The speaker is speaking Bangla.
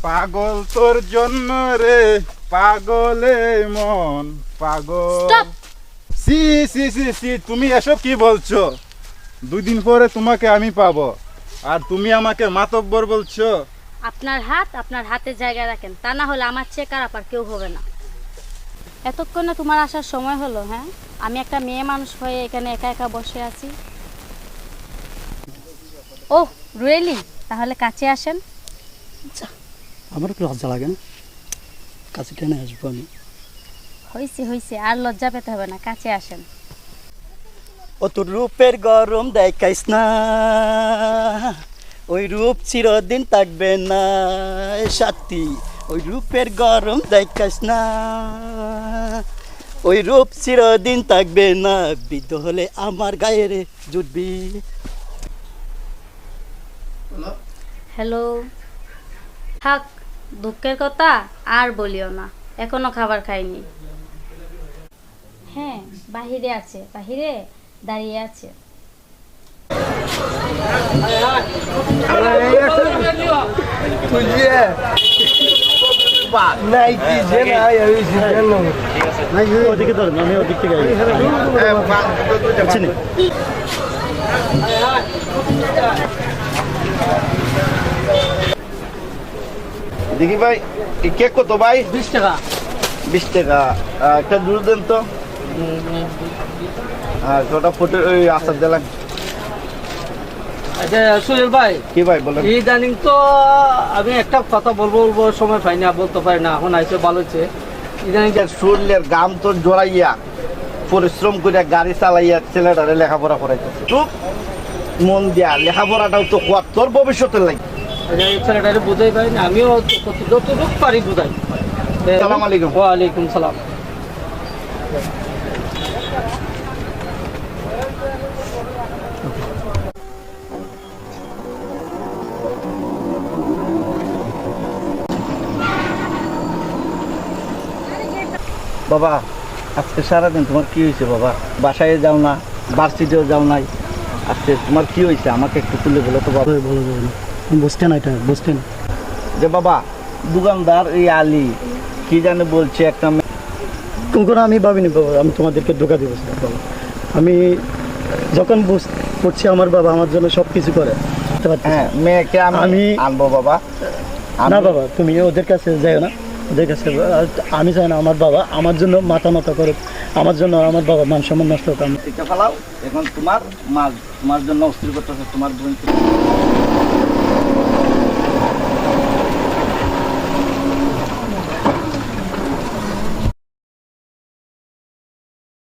পাগল তোর জন্য রে, পাগলে মন পাগল। Stop! সি সি সি সি, তুমি এসব কি বলছো? 2 দিন পরে তোমাকে আমি পাবো, আর তুমি আমাকে মাতব্বর বলছো? আপনার হাত আপনার হাতের জায়গায় রাখেন, তা না হলে আমার চেয়ে খারাপ আর কেউ হবে না। এতক্ষণে তোমার আসার সময় হলো? হ্যাঁ, আমি একটা মেয়ে মানুষ হয়ে এখানে একা একা বসে আছি। Oh really? তাহলে কাছে আসেন। আমার একটু লজ্জা লাগে না, কাছে কেন আসবো আমি? হইছে হইছে, আর লজ্জা পেতে হবে না, কাছে আসেন। ও তোর রূপের গরম দেখাইস না, ওই রূপ চিরদিন থাকবে না। এ সাথী, ওই রূপের গরম দেখাইস না, ওই রূপ চিরদিন থাকবে না। বৃদ্ধ হলে আমার গায়ে রে জুটবি। হ্যালো। থাক, দুঃখের কথা আর বলিও না, এখনো খাবার খাইনি। হ্যাঁ, বাহিরে আছে, বাহিরে দাঁড়িয়ে আছে। ওদিকে ধরেন, আমি ওদিক থেকে দেখি ভাই, এই কেক কত ভাই? 20 টাকা। 20 টাকা। একটা দুধ দেন তো। ওটা ফুটে ওই আচার দিলাম। আচ্ছা সুহেল ভাই, কি ভাই বলেন? ইদানিং তো আমি একটা কথা বলবো সময় পাই না, বলতে পারি না। এখন আইসে ভালো হচ্ছে। ইদানিং শরীরের গাম তো জড়াইয়া পরিশ্রম করে গাড়ি চালাইয়া ছেলেটারে লেখাপড়া করাইতেছে। চুপ, মন দিয়া লেখাপড়াটাও তো হওয়ার তোর ভবিষ্যতের লাগে। ছেলেটারে বুঝাই পারি না, আমিও যতটুকু পারি বুঝাই। সালাম আলাইকুম। ওয়ালাইকুম সালাম। বাবা, আজকে সারাদিন তোমার কি হয়েছে বাবা? বাসায় যাও না, ভার্সিটিও যাও নাই, আজকে তোমার কি হয়েছে আমাকে একটু তুলে বলো তো বাবা। বলো যাবে না, বসতে না, এটা বসতে না। যে বাবা, দোকানদার এই আলী কি জানে বলছে একটা কখনো আমি ভাবিনি বাবা আমি তোমাদেরকে ধোঁকা দিব বাবা। আমি যখন করছি, আমার বাবা আমার জন্য সব কিছু করে। হ্যাঁ, মেয়েকে আমি আনবো বাবা। না বাবা, তুমি ওদের কাছে যাও না, ওদের কাছে আমি চাই না আমার বাবা আমার জন্য মাথা নত করুক, আমার জন্য আমার বাবা মান সম্মান নষ্ট হোক। ফেলাও, এখন তোমার মা তোমার জন্য অস্থির করতেছে, তোমার বোন।